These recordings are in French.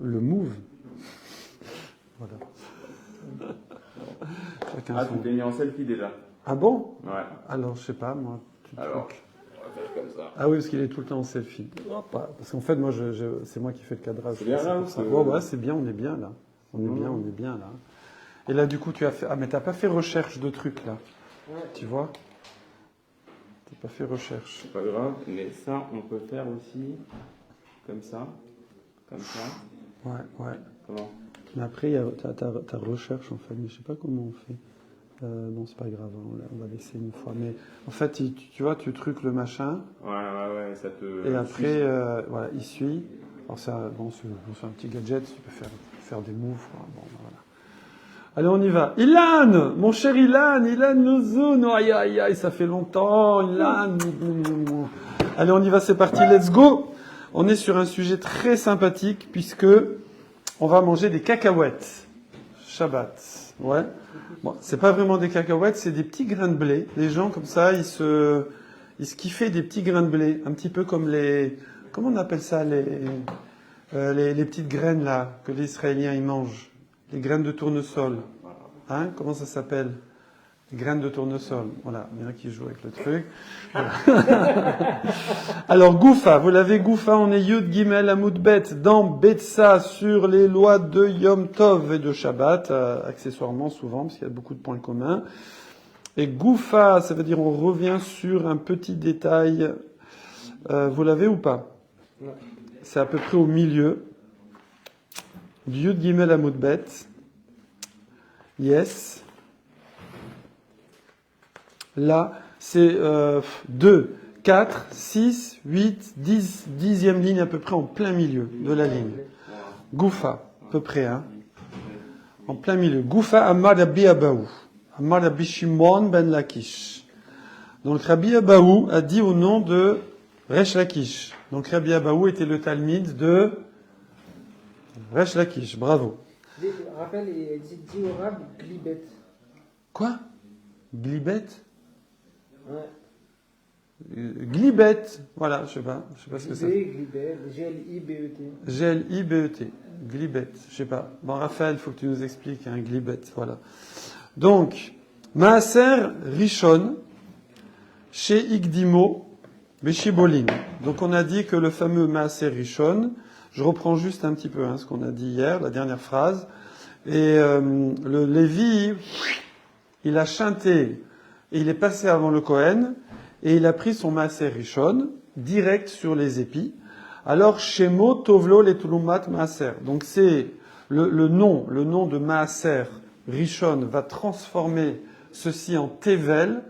Le move. Voilà. Chacun Ah, son... tu t'es mis en selfie déjà. Ah bon? Ouais. Alors, je sais pas, moi. Alors, on va faire comme ça. Ah oui, parce qu'il est tout le temps en selfie. Parce qu'en fait, moi, c'est moi qui fais le cadrage. C'est bien là ou ça. Ouais, c'est bien, on est bien là. On est bien là. Et là, du coup, tu as fait... Ah, mais t'as pas fait recherche de trucs là. Ouais. Tu vois? T'as pas fait recherche. C'est pas grave, mais ça, on peut faire aussi comme ça. Comme ça. Ouais. Comment? Mais après, il y a ta recherche en fait. Mais je sais pas comment on fait. Bon, c'est pas grave, on va laisser une fois. Mais en fait, tu vois, tu truques le machin. Ouais, ça te... Et après, voilà, il suit. Alors ça, bon, c'est un petit gadget, tu peux faire des moves. Quoi. Bon, voilà. Allez, on y va. Ilan, mon cher Ilan Nouzoun. Aïe, ça fait longtemps. Ilan. Allez, on y va, c'est parti, let's go. On est sur un sujet très sympathique puisque on va manger des cacahuètes. Shabbat. Ouais. Bon, c'est pas vraiment des cacahuètes, c'est des petits grains de blé. Les gens comme ça, ils se kiffaient des petits grains de blé, un petit peu comme comment on appelle ça, les petites graines là que les Israéliens ils mangent, les graines de tournesol. Hein, comment ça s'appelle? Les graines de tournesol. Voilà, il y en a qui jouent avec le truc. Voilà. Alors Goufa, vous l'avez Goufa, on est Yud Gimel Amud Bet dans Betsa sur les lois de Yom Tov et de Shabbat, accessoirement souvent parce qu'il y a beaucoup de points communs. Et Goufa, ça veut dire on revient sur un petit détail. Vous l'avez ou pas? Non. C'est à peu près au milieu du Yud Gimel Amud Bet. Yes. Là, c'est 2, 4, 6, 8, 10, 10e ligne à peu près en plein milieu de la ligne. Goufa, à peu près, hein. En plein milieu. Goufa Amar Rabbi Abaou. Amar Rabbi Shimon ben Lakish. Donc Rabbi Abaou a dit au nom de Resh Lakish. Donc Rabbi Abaou était le Talmide de Resh Lakish. Bravo. Rappel, il dit au rab Glibet. Quoi? Glibet? Ouais. Glibet, voilà, je sais pas ce que c'est. Glibet, G-L-I-B-E-T. G-L-I-B-E-T, Glibet, je sais pas. Bon, Raphaël, il faut que tu nous expliques, hein, Glibet, voilà. Donc, Maaser Rishon, chez Igdimo, Beshibolin. Donc, on a dit que le fameux Maaser Rishon, je reprends juste un petit peu ce qu'on a dit hier, la dernière phrase, et le Lévi, il a chanté, et il est passé avant le Kohen, et il a pris son Maaser Rishon, direct sur les épis. Alors, Shemo Tovlo le Tulumat Maaser. Donc, c'est le nom de Maaser Rishon va transformer ceci en Tevel,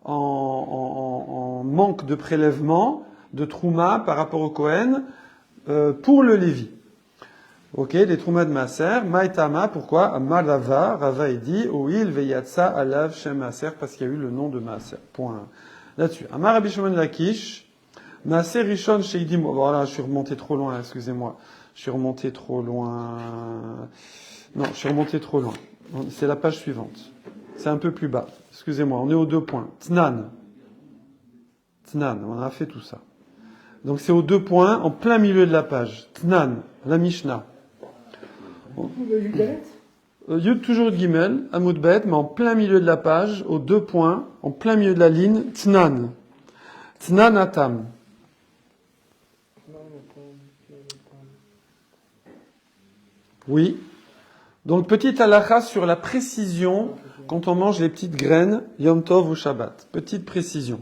en manque de prélèvement, de Trouma par rapport au Kohen, pour le Lévi. Ok, les Trouma de Maaser. Maïtama, pourquoi? Amar Rava, Rava est dit, Oil Veyatsa Alav Shem Maaser, parce qu'il y a eu le nom de Maaser. Point. Là-dessus. Amar Rabbi Shimon Lakish, Maaser Rishon Sheidim. Voilà, je suis remonté trop loin, excusez-moi. Je suis remonté trop loin. C'est la page suivante. C'est un peu plus bas. Excusez-moi, on est aux 2 points. Tnan, on a fait tout ça. Donc c'est aux 2 points, en plein milieu de la page. Tnan, la Mishnah. Yud toujours de Gimel, Amud Bet, mais en plein milieu de la page, aux 2 points, en plein milieu de la ligne, Tnan. Tnan Atam. Oui. Donc, petite halakha sur la précision quand on mange les petites graines, Yom Tov ou Shabbat. Petite précision.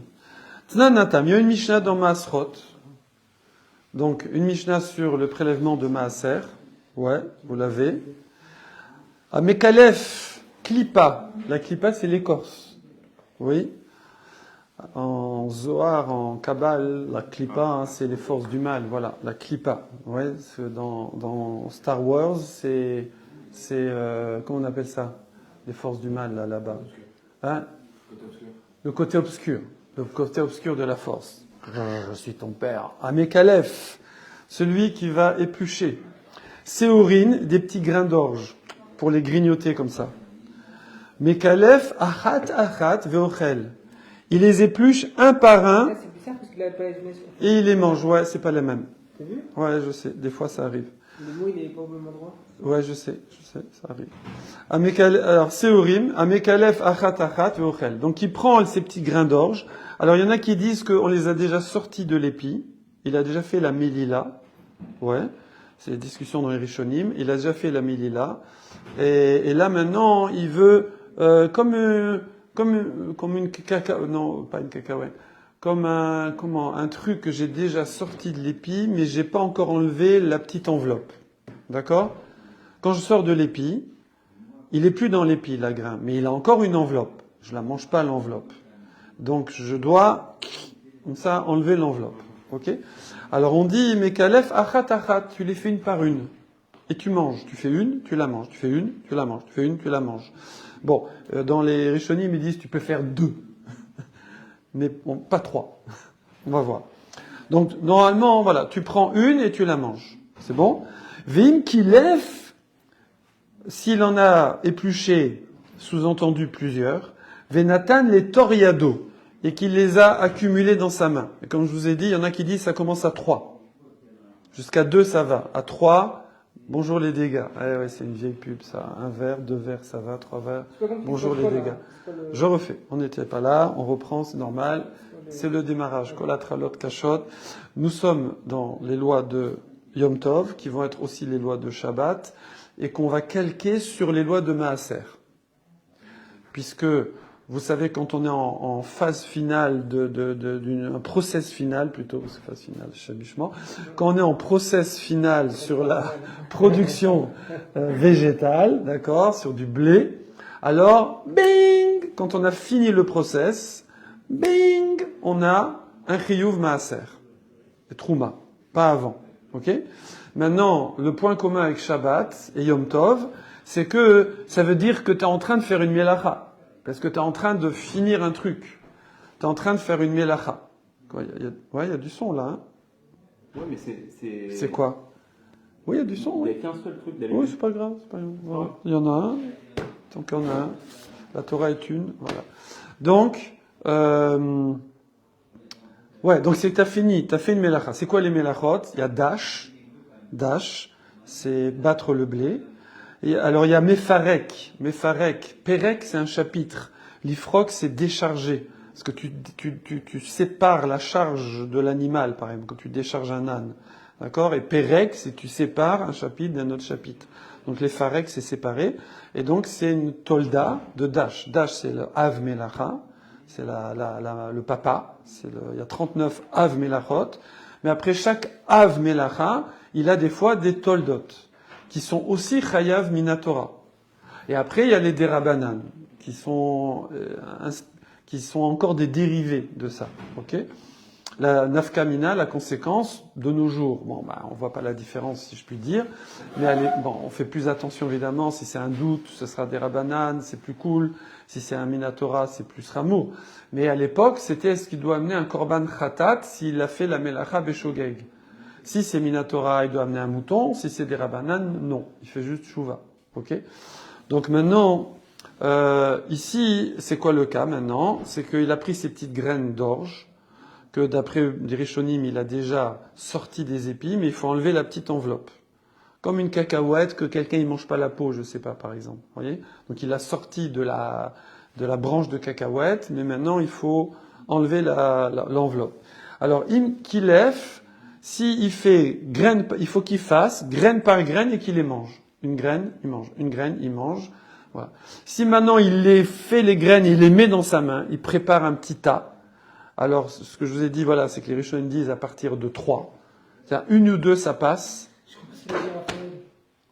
Tnan Atam. Il y a une Mishnah dans Maasrot. Donc, une Mishnah sur le prélèvement de Maaser. Ouais, vous l'avez. À Mekalef, Klipa. La Klipa, c'est l'écorce. Oui. En Zohar, en Kabbale, la Klipa, c'est les forces du mal. Voilà, la Klipa. Ouais, dans Star Wars, c'est comment on appelle ça? Les forces du mal, là-bas. Hein? Le côté obscur. Le côté obscur de la force. Je suis ton père. Amekalef, celui qui va éplucher. Séorine, des petits grains d'orge, pour les grignoter comme ça. Mekalef, achat veochel. Il les épluche un par un. C'est bizarre parce qu'il a pas Et il les mange. Ouais, c'est pas les mêmes. T'as vu? Ouais, je sais. Des fois, ça arrive. Le mot, il est pas au même endroit. Ouais, je sais, ça arrive. Alors, Seorim, Amekalef Achat Achat Veochel. Donc, il prend ces petits grains d'orge. Alors, il y en a qui disent qu'on les a déjà sortis de l'épi. Il a déjà fait la Mélila. Ouais. C'est les discussions dans les Rishonim. Il a déjà fait la Mélila. Et là, maintenant, il veut, comme une cacahuète, non, pas une cacahuète. Comme un truc que j'ai déjà sorti de l'épi, mais j'ai pas encore enlevé la petite enveloppe. D'accord? Quand je sors de l'épi, il est plus dans l'épi, la grain, mais il a encore une enveloppe. Je la mange pas, l'enveloppe. Donc, je dois, comme ça, enlever l'enveloppe. Ok? Alors, on dit, Mekalef achat achat, tu les fais une par une. Et tu manges. Tu fais une, tu la manges. Tu fais une, tu la manges. Tu fais une, tu la manges. Bon, dans les Rishonim, ils disent, tu peux faire 2. Mais bon, pas 3. On va voir. Donc, normalement, voilà, tu prends une et tu la manges. C'est bon? Vim kilef, s'il en a épluché, sous-entendu plusieurs, Venatan les toriado, et qu'il les a accumulés dans sa main. Et comme je vous ai dit, il y en a qui disent ça commence à 3. Jusqu'à 2, ça va. À 3, bonjour les dégâts. Ah ouais, c'est une vieille pub, ça. 1 verre, 2 verres, ça va, 3 verres. Bonjour les dégâts. Je refais. On n'était pas là, on reprend, c'est normal. C'est le démarrage. Kolatralot kashot. Nous sommes dans les lois de Yom Tov, qui vont être aussi les lois de Shabbat, et qu'on va calquer sur les lois de Maaser. Puisque, vous savez, quand on est en phase finale un process final plutôt, c'est phase finale, chabichement, quand on est en process final sur la production végétale, d'accord, sur du blé, alors, bing, quand on a fini le process, bing, on a un chiyuv maaser, et trouma, pas avant, ok? Maintenant, le point commun avec Shabbat et Yom Tov, c'est que ça veut dire que tu es en train de faire une melacha. Parce que tu es en train de finir un truc. Tu es en train de faire une melacha. Il y a du son là. Hein. Ouais, mais c'est... C'est quoi? Oui, il y a du son. Il Oui, n'y a qu'un seul truc d'aller. oui, c'est pas grave. C'est pas grave. Voilà. Il y en a un. Donc il y en a un. La Torah est une. Voilà. Donc, ouais, donc c'est que tu as fini. Tu as fait une melacha. C'est quoi les melachot? Il y a dash. Dash, c'est battre le blé. Et alors il y a Mefarek, Perek c'est un chapitre, l'Ifrok c'est décharger, parce que tu sépares la charge de l'animal par exemple, quand tu décharges un âne, d'accord? Et Perek c'est tu sépares un chapitre d'un autre chapitre, donc les Farek c'est séparé, et donc c'est une tolda de Dash, Dash c'est le Av Melacha, c'est le papa, il y a 39 Av Melachot, mais après chaque Av Melacha, il a des fois des toldot, qui sont aussi chayav minatora. Et après, il y a les derabanan, qui sont encore des dérivés de ça. Ok? La nafkamina, la conséquence, de nos jours, bon, on voit pas la différence, si je puis dire, mais on fait plus attention, évidemment, si c'est un doute, ce sera derabanan, c'est plus cool, si c'est un minatora, c'est plus rameau. Mais à l'époque, c'était est-ce qu'il doit amener un korban khatat s'il a fait la melacha beshogeg. Si c'est Minatora, il doit amener un mouton. Si c'est des Rabanan, non. Il fait juste Chouva. Ok? Donc maintenant, ici, c'est quoi le cas maintenant? C'est qu'il a pris ces petites graines d'orge, que d'après des Rishonim, il a déjà sorti des épis, mais il faut enlever la petite enveloppe. Comme une cacahuète que quelqu'un ne mange pas la peau, je sais pas, par exemple. Vous voyez? Donc il a sorti de la branche de cacahuète, mais maintenant il faut enlever l'enveloppe. Alors, im kilef, s'il fait graine, il faut qu'il fasse graine par graine et qu'il les mange. Une graine, il mange. Une graine, il mange. Voilà. Si maintenant il les fait les graines, il les met dans sa main, il prépare un petit tas. Alors, ce que je vous ai dit, voilà, c'est que les Rishonim disent à partir de 3. C'est-à-dire, 1 ou 2, ça passe. Je comprends ce qu'il veut dire, Raphaël.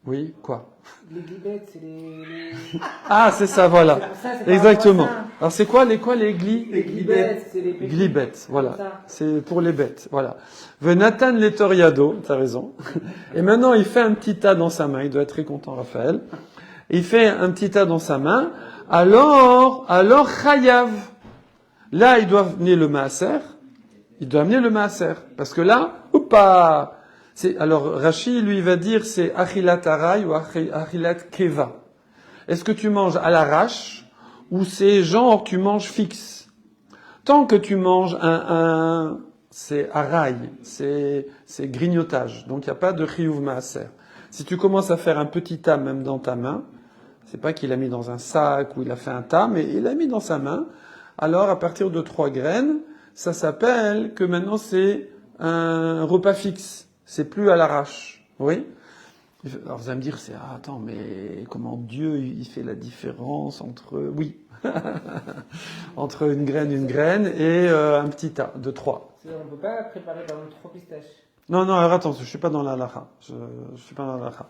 Oui, quoi? Les glibettes, c'est les... Ah, c'est ça, voilà. C'est pour ça, c'est par Exactement. rapport à ça. Alors, c'est quoi les glis? Les glibettes, c'est les petits. Glibettes, voilà. Comme ça. C'est pour les bêtes, voilà. Venatan letoriado, t'as raison. Et maintenant, il fait un petit tas dans sa main. Il doit être très content, Raphaël. Il fait un petit tas dans sa main. Alors, chayav. Là, il doit amener le maaser. Il doit amener le maaser. Parce que là, oupa! Alors, Rashi, lui, va dire, c'est achilat aray ou achilat keva. Est-ce que tu manges à l'arrache ou c'est genre tu manges fixe? Tant que tu manges c'est arail, c'est grignotage. Donc il n'y a pas de chiyuv maaser. Si tu commences à faire un petit tas même dans ta main, c'est pas qu'il a mis dans un sac ou il a fait un tas, mais il a mis dans sa main. Alors, à partir de 3 graines, ça s'appelle que maintenant c'est un repas fixe. C'est plus à l'arrache. Oui? Alors, vous allez me dire, attends, mais comment Dieu, il fait la différence entre, oui. Entre une graine et un petit tas de 3. On ne peut pas préparer par exemple 3 pistaches. Non, alors attends, je suis pas dans la halakha. Je suis pas dans la halakha.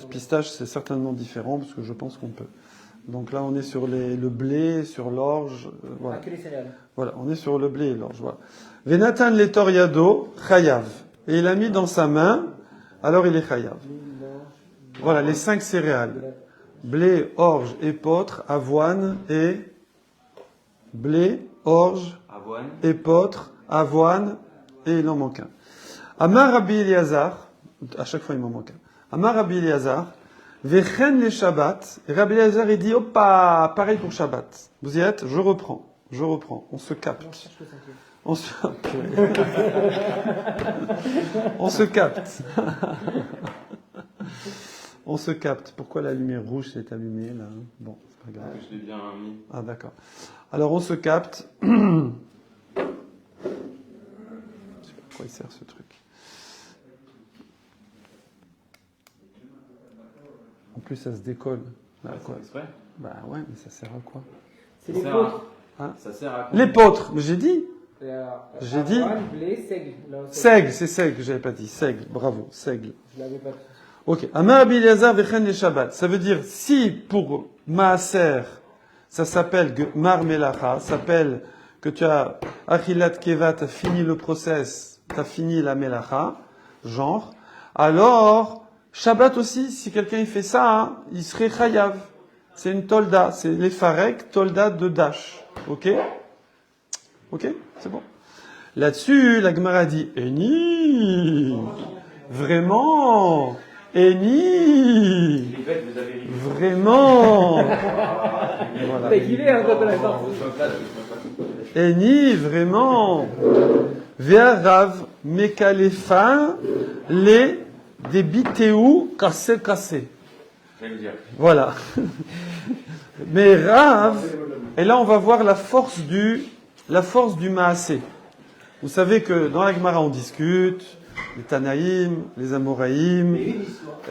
Pistache, c'est certainement différent parce que je pense qu'on peut. Donc là, on est sur le blé, sur l'orge. Voilà. Que les céréales. Voilà, on est sur le blé et l'orge. Voilà. Venatan letoriado chayav. Et il a mis dans sa main, alors il est chayav. Voilà, les 5 céréales. Blé, orge, épeautre, avoine et blé, orge, Avoine. épeautre, avoine, et il en manque un. Amar Rabbi Eliezer, à chaque fois il m'en manque un. Amar Rabbi Eliezer, vechen les Shabbat, et Rabbi Eliezer il dit, hoppa, pareil pour Shabbat. Vous y êtes? Je reprends, on se capte. On cherche le cinquième. On se, on se capte. On se capte. Pourquoi la lumière rouge s'est allumée là? Bon, c'est pas grave. Je l'ai bien mis. Ah d'accord. Alors on se capte. Je sais pas pourquoi il sert ce truc. En plus ça se décolle. Bah, quoi? Exprès. Bah ouais, mais ça sert à quoi? C'est Ça les sert potres. Hein? Ça sert à quoi? L'épeautre, mais j'ai dit. J'ai dit. Avoine, blé, seigle. Là, Seigle, c'est seigle, j'avais pas dit. Seigle, bravo, seigle. Je l'avais pas dit. Ok. Amar Rabbi Eliezer vechen les Shabbat. Ça veut dire, si pour Maaser, ça s'appelle Mar Melacha, s'appelle que tu as Achilat Keva, tu as fini le process, tu as fini la Melacha, genre, alors, Shabbat aussi, si quelqu'un il fait ça, hein, il serait Chayav. C'est une tolda, c'est les Farek, tolda de Dash. Ok? Ok? C'est bon. Là-dessus, la Gemara dit, Eni! Vraiment! Eni! Vraiment! Voilà. T'as kiffé hein, quand on a sorti. Eni, vraiment! Ve'arav mekalefa les débiteu cassé. Je vais le dire. Voilà. Mais Rav, et là on va voir la force du Maasé. Vous savez que dans la Gemara on discute, les Tanaïm, les Amoraïm,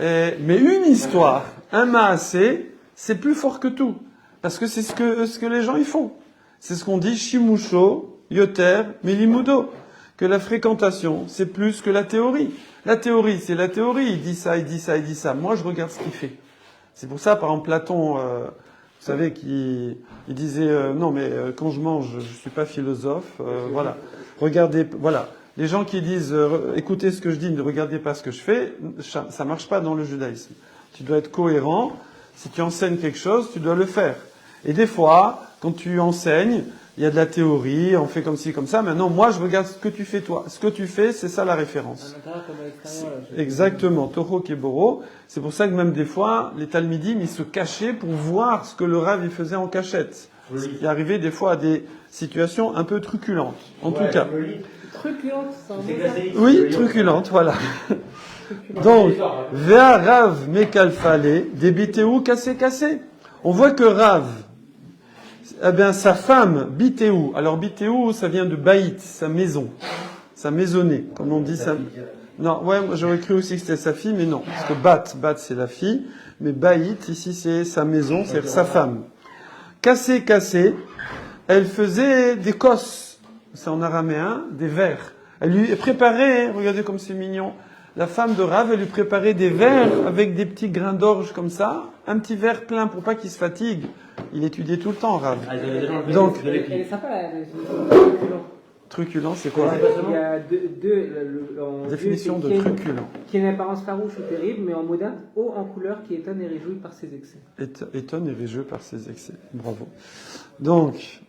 mais une histoire, un Maasé, c'est plus fort que tout. Parce que c'est ce que les gens y font. C'est ce qu'on dit Shimusho, Yoter, Milimudo. Que la fréquentation, c'est plus que la théorie. La théorie, c'est la théorie. Il dit ça, il dit ça, il dit ça. Moi, je regarde ce qu'il fait. C'est pour ça, par exemple, Platon, vous savez, il disait non, mais quand je mange, je suis pas philosophe. Voilà. Regardez, voilà. Les gens qui disent écoutez ce que je dis, ne regardez pas ce que je fais, ça marche pas dans le judaïsme. Tu dois être cohérent. Si tu enseignes quelque chose, tu dois le faire. Et des fois, quand tu enseignes, il y a de la théorie, on fait comme ci, comme ça. Maintenant, moi, je regarde ce que tu fais toi. Ce que tu fais, c'est ça la référence. À l'intérieur comme à l'extérieur. Là, Exactement, Toho Keboro. C'est pour ça que même des fois, les Talmidim, ils se cachaient pour voir ce que le Rav il faisait en cachette. Oui. Il arrivait des fois à des situations un peu truculentes. En tout cas. Truculente, c'est un mot. Oui, truculentes, voilà. Donc, Vea Rav Mekalfale, débiteu cassé. On voit que Rav, eh bien, sa femme, Bitéou. Alors, Bitéou, ça vient de Baït, sa maison. Sa maisonnée, comme on dit. Non, ouais, j'aurais cru aussi que c'était sa fille, mais non. Parce que Bat, c'est la fille. Mais Baït, ici, c'est sa maison, c'est sa femme. Cassé. Elle faisait des kos. C'est en araméen, des verres. Elle lui préparait, regardez comme c'est mignon. La femme de Rav, elle lui préparait des verres avec des petits grains d'orge comme ça. Un petit verre plein pour pas qu'il se fatigue. Il étudiait tout le temps, Rav. Donc, Elle est sympa, là. truculent, c'est quoi? Il y a deux en Définition Dieu, de qui a truculent. qui a une apparence farouche ou terrible, mais en moderne, haut en couleur, qui étonne et réjouit par ses excès. Étonne et réjouit par ses excès. Bravo. Donc,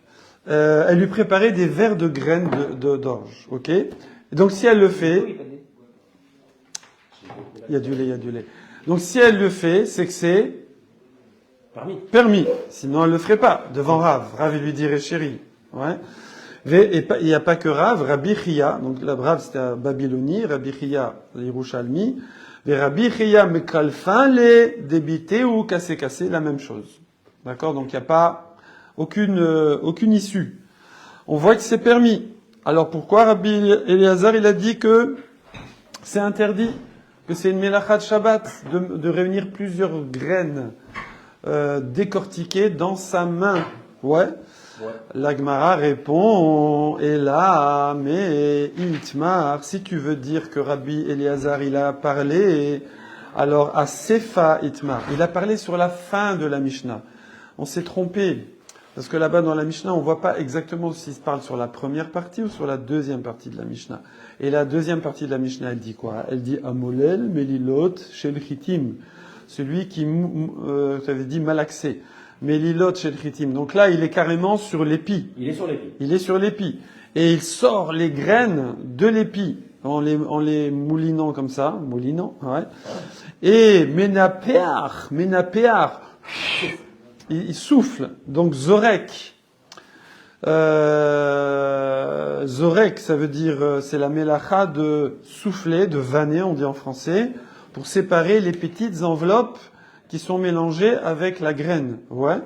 elle lui préparait des verres de graines d'orge. Ok? Et donc, si elle le fait, il y a du lait. Donc, si elle le fait, c'est que c'est permis. Sinon, elle le ferait pas devant Rav. Rav, il lui dirait chérie. Ouais. Et il n'y a pas que Rav, Rabbi Chia, donc la Rav c'était à Babylonie, Rabbi Chia, Yerushalmi, Les Rabbi Chia Mekalfin, les débité ou cassé, la même chose. D'accord? Donc il n'y a pas aucune issue. On voit que c'est permis. Alors pourquoi Rabbi Eliezer, il a dit que c'est interdit, que c'est une mélachat Shabbat de réunir plusieurs graines décortiquées dans sa main? Ouais. La Gemara répond, et là, mais Itmar, si tu veux dire que Rabbi Eliezer, il a parlé, alors à Sefa Itmar, il a parlé sur la fin de la Mishnah. On s'est trompé, parce que là-bas dans la Mishnah, on voit pas exactement s'il se parle sur la première partie ou sur la deuxième partie de la Mishnah. Et la deuxième partie de la Mishnah, elle dit quoi? Elle dit Amolel, Melilot, Shel Chitim, celui qui, tu avais dit malaxé. Melilot Shel Chitim. Donc là, il est carrément sur l'épi. Il est sur l'épi. Il est sur l'épi. Et il sort les graines de l'épi en les moulinant comme ça. Moulinant, ouais. Et Ménapéar, il souffle. Donc Zorek. Zorek, ça veut dire, c'est la mélacha de souffler, de vanner, on dit en français, pour séparer les petites enveloppes qui sont mélangées avec la graine. Ouais.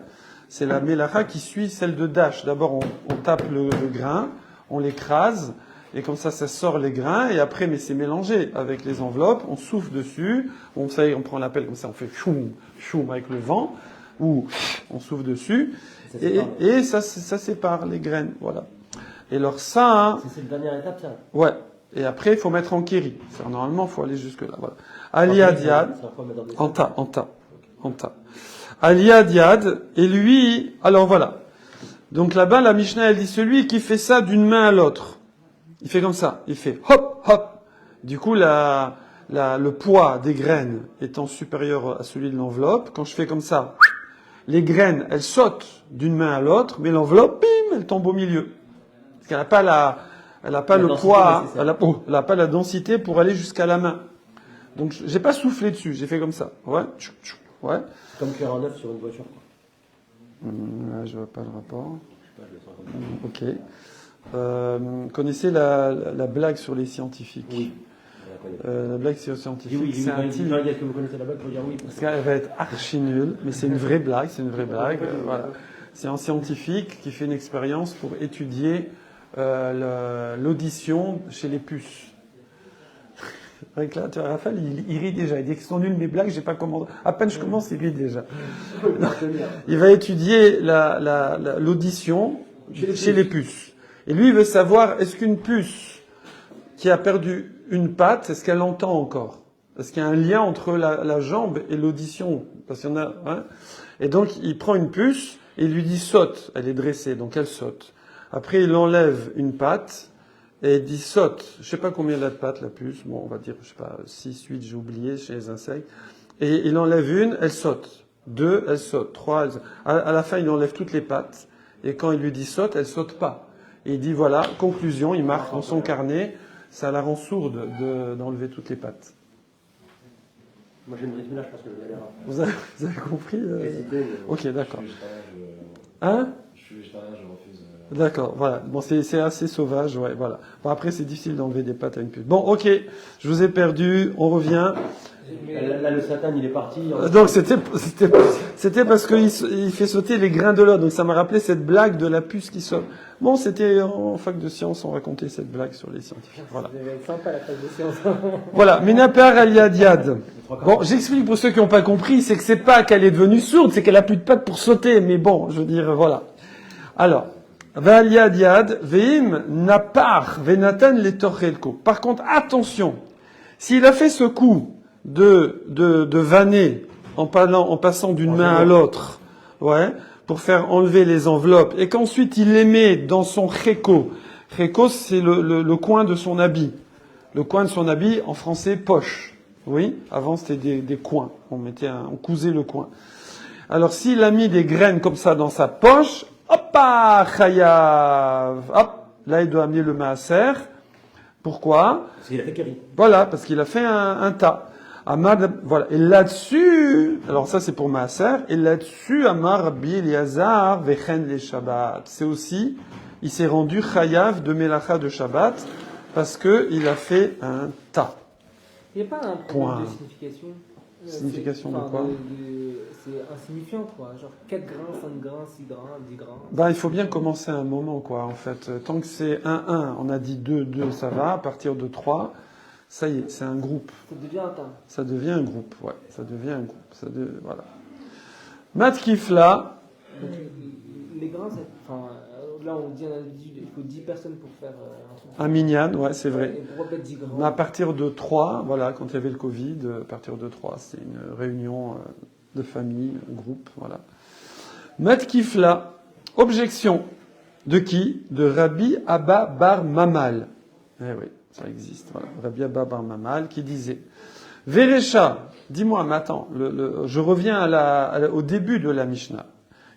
C'est la mélacha qui suit celle de Dash. D'abord, on tape le grain, on l'écrase, et comme ça sort les grains, et après, mais c'est mélangé avec les enveloppes, on souffle dessus, on prend la pelle comme ça, on fait choum, choum avec le vent, ou on souffle dessus, et ça sépare les graines, voilà. Et alors ça... C'est la dernière étape, ça? Ouais. Et après, il faut mettre en kéri. Normalement, il faut aller jusque là, voilà. Aliadiad, en tas. Aliadiad, et lui, alors voilà. Donc là-bas, la Mishnah, elle dit celui qui fait ça d'une main à l'autre. Il fait comme ça. Il fait hop, hop. Du coup, le poids des graines étant supérieur à celui de l'enveloppe, quand je fais comme ça, les graines, elles sautent d'une main à l'autre, mais l'enveloppe, bim, elle tombe au milieu. Parce qu'elle n'a pas elle n'a pas le poids, elle n'a pas la densité pour aller jusqu'à la main. Donc, j'ai pas soufflé dessus, j'ai fait comme ça. Ouais. Ouais. Comme cuire un œuf sur une voiture, quoi. Là, je vois pas le rapport. Je sais pas, je le sens comme ça. Ok. Connaissez la blague sur les scientifiques? Oui. La blague sur les scientifiques, Oui, c'est un est-ce que vous connaissez la blague pour dire oui? Parce qu'elle va être archi nulle, mais c'est une vraie blague, voilà. C'est un scientifique qui fait une expérience pour étudier l'audition chez les puces. Avec là, tu vois, Raphaël, il rit déjà. Il dit que sont nulles mes blagues, j'ai pas commandé. À peine je commence, il rit déjà. Il va étudier l'audition chez les puces. Et lui, il veut savoir, est-ce qu'une puce qui a perdu une patte, est-ce qu'elle entend encore? Est-ce qu'il y a un lien entre la jambe et l'audition? Parce qu'il y en a, hein. Et donc, il prend une puce et il lui dit saute. Elle est dressée, donc elle saute. Après, il enlève une patte. Et il dit saute. Je sais pas combien elle a de pattes, la puce. Bon, on va dire, je sais pas, 6, 8, j'ai oublié chez les insectes. Et il enlève une, elle saute. 2, elle saute. 3, elle saute. À la fin, il enlève toutes les pattes. Et quand il lui dit saute, elle saute pas. Et il dit voilà, conclusion, il marque dans son carnet, ça la rend sourde d'enlever toutes les pattes. Moi, j'ai une rythme là, je pense que je vais aller Vous avez compris Ok, d'accord. Je suis végétarien, je refuse. D'accord, voilà. Bon, c'est assez sauvage, ouais, voilà. Bon, après, c'est difficile d'enlever des pattes à une puce. Bon, ok, je vous ai perdu, on revient. Là, le Satan, il est parti. Donc, c'était parce qu'il fait sauter les grains de l'autre. Donc, ça m'a rappelé cette blague de la puce qui saute. Bon, c'était en fac de sciences, on racontait cette blague sur les scientifiques. Voilà. Ça devait être sympa la fac de sciences. Voilà, Ménapéar Aliadiad. Bon, j'explique pour ceux qui n'ont pas compris, c'est que c'est pas qu'elle est devenue sourde, c'est qu'elle a plus de pattes pour sauter. Mais bon, je veux dire, voilà. Alors, Aliadiad, Veim Napar, Venatan les Torelko. Par contre, attention, s'il a fait ce coup de vanner en passant d'une main à l'autre, ouais, pour faire enlever les enveloppes, et qu'ensuite il les met dans son réco. Réco, c'est le coin de son habit. Le coin de son habit, en français, poche. Oui, avant c'était des coins. On cousait le coin. Alors s'il a mis des graines comme ça dans sa poche, hop, chayav, hop, là il doit amener le maaser. Pourquoi? Parce qu'il a fait Kéri. Voilà, parce qu'il a fait un tas. Amar, voilà. Et là-dessus, alors ça c'est pour maaser, et là-dessus, Amar Rabbi Eliezer vechen les Shabbat. C'est aussi, il s'est rendu chayav de Melacha de Shabbat, parce que il a fait un tas. Il n'y a pas un problème Point. de signification. Signification de Enfin, quoi c'est insignifiant, quoi. Genre 4 grains, 5 grains, 6 grains, 10 grains. Ben, il faut bien commencer à un moment, quoi, en fait. Tant que c'est 1-1, on a dit 2-2, ça va. À partir de 3, ça y est, c'est un groupe. Ça devient un tas. Ça devient un groupe, ouais. Ça devient un groupe. Voilà. Matkif là. Donc, les grains, là on dit il faut 10 personnes pour faire un truc. Un minyan, ouais, c'est vrai. Et pourquoi pas 10 grains? Mais à partir de 3, voilà, quand il y avait le Covid, à partir de 3, c'est une réunion de famille, un groupe, voilà. Matkif là. Objection. De qui? De Rabbi Abba Bar Mamal. Eh oui, ça existe, voilà. Rabbi Abba Bar Mamal qui disait Vérécha, dis-moi, mais attends, je reviens au début de la Mishnah,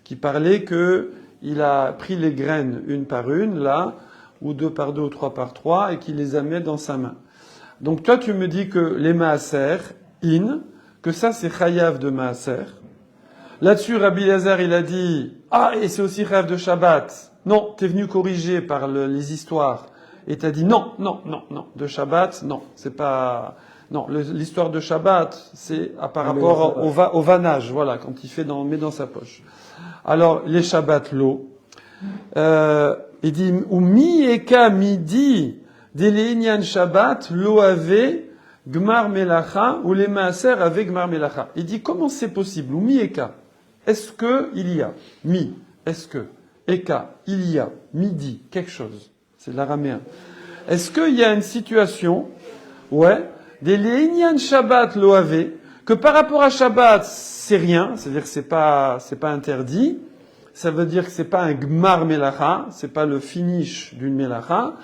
qui parlait que il a pris les graines une par une, là, ou 2 par 2 ou 3 par 3, et qu'il les a mis dans sa main. Donc toi, tu me dis que les maaser, que ça c'est chayav de maaser. Là-dessus, Rabbi Lazar, il a dit, et c'est aussi chayav de Shabbat. Non, t'es venu corriger par les histoires. Et t'as dit non, de Shabbat, non, c'est pas... Non, l'histoire de Shabbat, c'est par rapport au vanage, voilà, quand il met dans sa poche. Alors, les Shabbat, l'eau. Il dit, ou mi eka midi, deléinian Shabbat, l'eau avait gmar melacha, ou les maaser avaient gmar melacha. Il dit, comment c'est possible? Ou mi eka. Est-ce que il y a? Mi. Est-ce que? Eka. Il y a. Midi. Quelque chose. C'est l'araméen. Est-ce qu'il y a une situation, des Léinian Shabbat loavé, que par rapport à Shabbat, c'est rien, c'est-à-dire que c'est pas interdit, ça veut dire que c'est pas un gmar melacha, c'est pas le finish d'une melacha,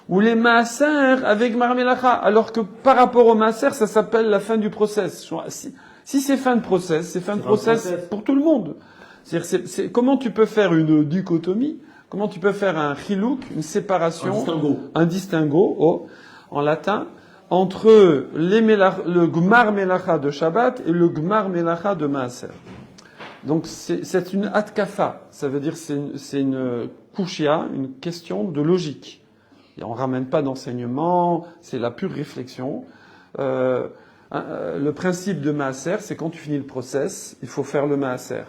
ou les maaser avec gmar melacha, alors que par rapport au maaser, ça s'appelle la fin du process. Si c'est fin de process, c'est fin de process pour tout le monde. C'est comment tu peux faire une dichotomie, comment tu peux faire un chilouk, une séparation, un distinguo, en latin, entre le gmar melacha de Shabbat et le gmar melacha de maaser. Donc c'est une atkafa, ça veut dire c'est une kushia, une question de logique. Et on ramène pas d'enseignement, c'est la pure réflexion. Le principe de maaser, c'est quand tu finis le process, il faut faire le maaser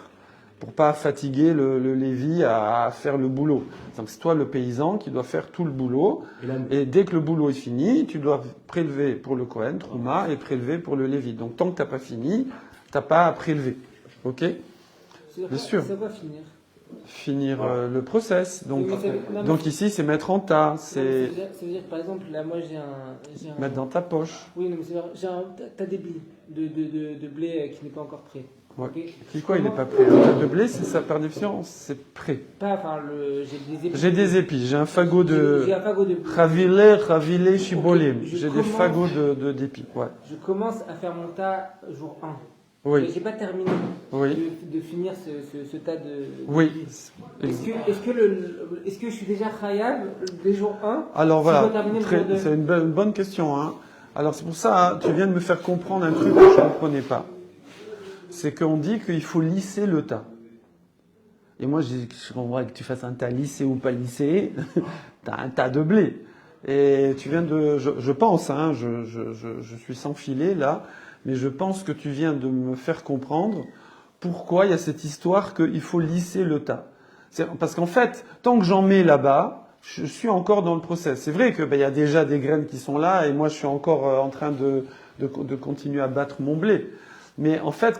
pour pas fatiguer le lévi à faire le boulot. Donc c'est toi le paysan qui doit faire tout le boulot. Et dès que le boulot est fini, tu dois prélever pour le Kohen, Trouma, et prélever pour le lévi. Donc tant que t'as pas fini, t'as pas à prélever. Ok? Bien sûr. Ça va finir. Finir le process. Donc ici, c'est mettre en tas. Ça veut dire, par exemple, là, moi, j'ai un... Mettre dans ta poche. Oui, non, mais c'est vrai. T'as des billes de blé qui n'est pas encore prêt. Ouais. Okay. Quoi, il n'est pas prêt. Le tas de blé, c'est ça, par définition, c'est prêt. J'ai des épis. J'ai des épis. J'ai un fagot de... J'ai un fagot de blé. Ravile, chibolim. Okay. J'ai des fagots d'épis. Ouais. Je commence à faire mon tas jour 1. Oui. J'ai pas terminé de finir ce tas de... Oui. Est-ce que je suis déjà khayab dès jour 1? Alors voilà, c'est une bonne question. Hein. Alors c'est pour ça, tu viens de me faire comprendre un truc que je ne comprenais pas. C'est qu'on dit qu'il faut lisser le tas. Et moi, je comprends que tu fasses un tas lissé ou pas lissé, t'as un tas de blé. Et tu viens de... Je pense, hein, je suis sans filet là, mais je pense que tu viens de me faire comprendre pourquoi il y a cette histoire qu'il faut lisser le tas. Parce qu'en fait, tant que j'en mets là-bas, je suis encore dans le process. C'est vrai que y a déjà des graines qui sont là, et moi je suis encore en train de continuer à battre mon blé. Mais en fait,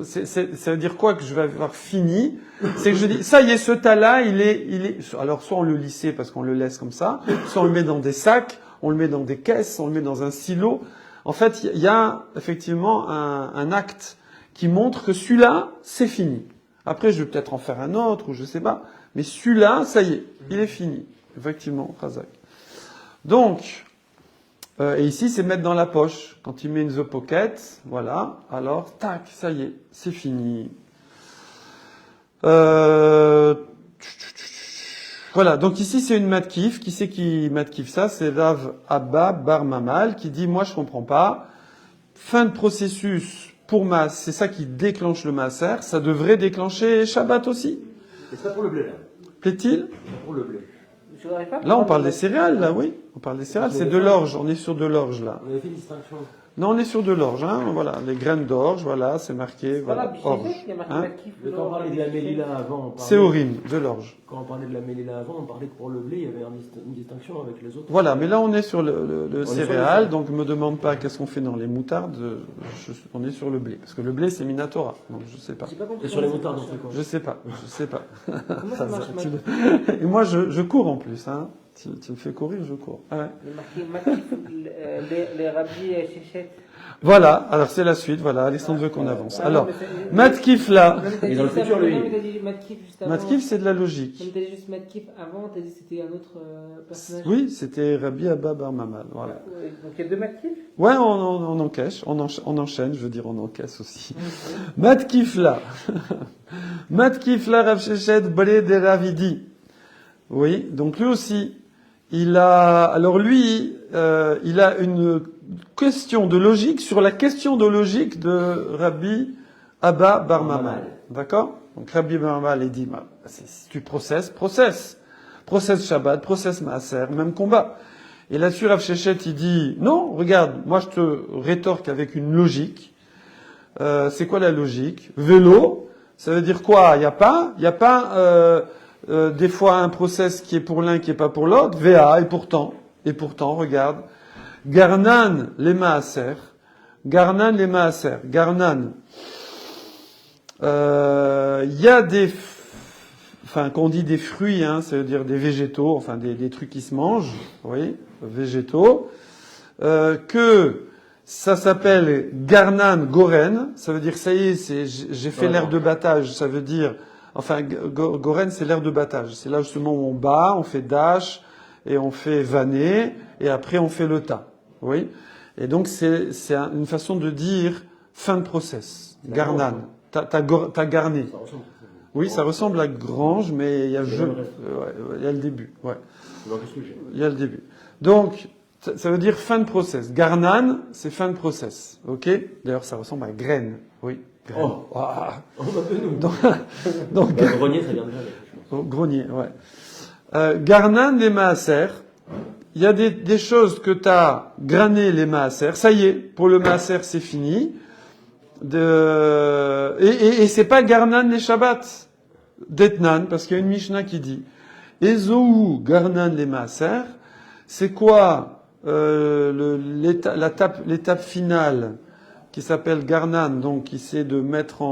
ça veut dire quoi que je vais avoir fini? C'est que je dis, ça y est, ce tas-là, il est, alors soit on le lissait parce qu'on le laisse comme ça, soit on le met dans des sacs, on le met dans des caisses, on le met dans un silo. En fait, il y a effectivement un acte qui montre que celui-là, c'est fini. Après, je vais peut-être en faire un autre, ou je sais pas. Mais celui-là, ça y est, il est fini. Effectivement, Razak. Donc, et ici, c'est mettre dans la poche. Quand il met une The Pocket, voilà, alors, tac, ça y est, c'est fini. Voilà, donc ici, c'est une matkif. Qui c'est qui matkif ça? C'est Rav Abba Bar Mamal qui dit, moi, je comprends pas. Fin de processus pour c'est ça qui déclenche le maaser. Ça devrait déclencher Shabbat aussi. Et ça pour le blé, là. Plaît-il? Pour le blé. Là, on parle des céréales, là, oui. On parle des céréales. C'est de l'orge. On est sur de l'orge, là. On avait fait une distinction. Non, on est sur de l'orge, hein. Voilà, les graines d'orge, voilà, c'est marqué, Voilà, voilà, orge. il y a marqué Hein. Matkif. Mais quand on parlait de la mélila avant, on parlait, C'est horrible, de l'orge. quand on parlait de la mélila avant, on parlait que pour le blé, il y avait une distinction avec les autres. Voilà, mais là on est sur le sur céréal, le donc me demande pas qu'est-ce qu'on fait dans les moutardes, on est sur le blé. Parce que le blé c'est Minatora, donc je sais pas. J'ai pas compris. Et sur les comment ça moutardes, on marche. fait quoi? Je sais pas, je sais pas. Comment ça marche, Matkif? Et moi je cours en plus, hein. Tu me fais courir, je cours. Ah ouais. Il est marqué Matkif, les rabbis Chéchet. Voilà, alors c'est la suite, voilà, Alexandre veut qu'on avance. Ah non, Alors, mais c'est- Matkif là, Même t'as Et dit dans le ça, futur, mais lui. non, mais t'as dit Matkif juste avant. Matkif c'est de la Même logique. t'as dit juste Matkif avant, t'as dit que c'était un autre personnage. Oui, c'était Rabbi Abba Bar Mamal, voilà. Ouais, donc il y a deux Matkif. Ouais, on encaisse, on enchaîne, je veux dire on encaisse aussi. Matkif là. Matkif là, Rav Shechet Bré de Ravidi. Oui, donc lui aussi, il a une question de logique sur la question de logique de Rabbi Abba Bar Mamal. D'accord? Donc Rabbi Bar Mamal, il dit, si tu processes Shabbat, processe Maaser, même combat. Et là-dessus, Rav Shechet, il dit, non, regarde, moi je te rétorque avec une logique. C'est quoi la logique? Vélo, ça veut dire quoi? Il y a pas des fois un process qui est pour l'un qui est pas pour l'autre. VA, et pourtant, regarde. Garnan les Maaser. Garnan, il y a quand on dit des fruits, hein, ça veut dire des végétaux, enfin des trucs qui se mangent, oui, végétaux, que ça s'appelle Garnan Goren, ça veut dire ça y est, j'ai fait l'air de battage, ça veut dire, enfin Goren c'est l'air de battage, c'est là justement où on bat, on fait dash, et on fait vanner, et après on fait le tas, oui, et donc c'est une façon de dire fin de process, Garnan, t'as garné. Ça ressemble. Oui, ça ressemble à grange, mais il y a il y a le début. Ouais. Il y a le début. Donc, ça veut dire fin de process. Garnan, c'est fin de process. Ok? D'ailleurs, ça ressemble à graine. Oui. Graine. Oh. Ah. On va peu nous. Donc, Grenier, ça vient déjà. grenier, ouais. Garnan des maaser. Il y a des choses que tu as grané les maaser. Ça y est, pour le maaser, c'est fini. Et c'est pas Garnan les Shabbat. D'Etnan, parce qu'il y a une Mishnah qui dit Ezou Garnan les Maaser, c'est quoi l'étape finale qui s'appelle Garnan, donc qui c'est de mettre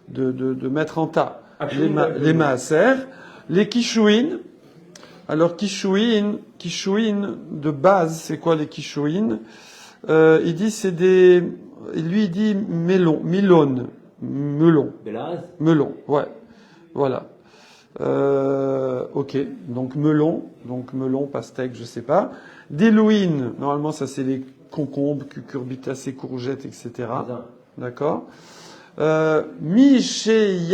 de mettre en tas les Maaser, les Kishuin. Alors Kishuin de base, c'est quoi les Kishuin? Il dit lui il dit melon, ouais, voilà. Ok, donc melon, pastèque, je sais pas. Des louines, normalement ça c'est les concombres, cucurbitacées, courgettes, etc. D'accord. Mi chez ye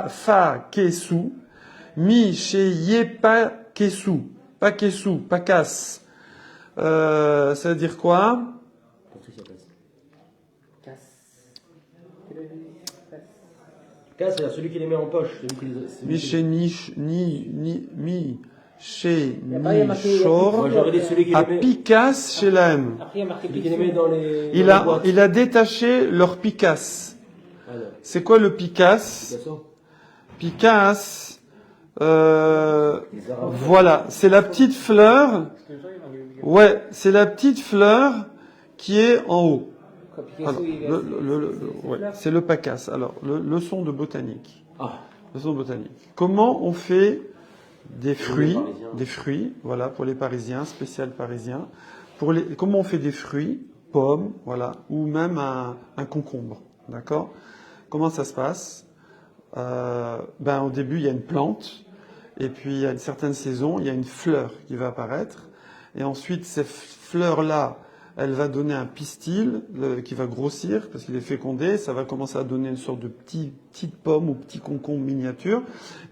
fa kesu, mi chez ye pa kesu, pas casse. Ça veut dire quoi? Casse, c'est celui qui les met en poche. Mi chez ni chez Moi, shor, j'aurais dit celui qui à les met. picasse chez l'âme. Après, il y a marqué Celui qui les met dans les. Il a détaché leur picasse. Voilà. C'est quoi le picasse? Picasse, voilà, c'est la petite fleur. Ouais, c'est la petite fleur qui est en haut. Alors, ouais, c'est le picasse. Alors, leçon de botanique. Leçon de botanique. Comment on fait des fruits, voilà, pour les Parisiens, spécial parisien. Comment on fait des fruits, pommes, voilà, ou même un concombre, d'accord? Comment ça se passe? Au début, il y a une plante, et puis à une certaine saison, il y a une fleur qui va apparaître, et ensuite, cette fleur-là, elle va donner un pistil qui va grossir, parce qu'il est fécondé, ça va commencer à donner une sorte de petite pomme ou petit concombre miniature,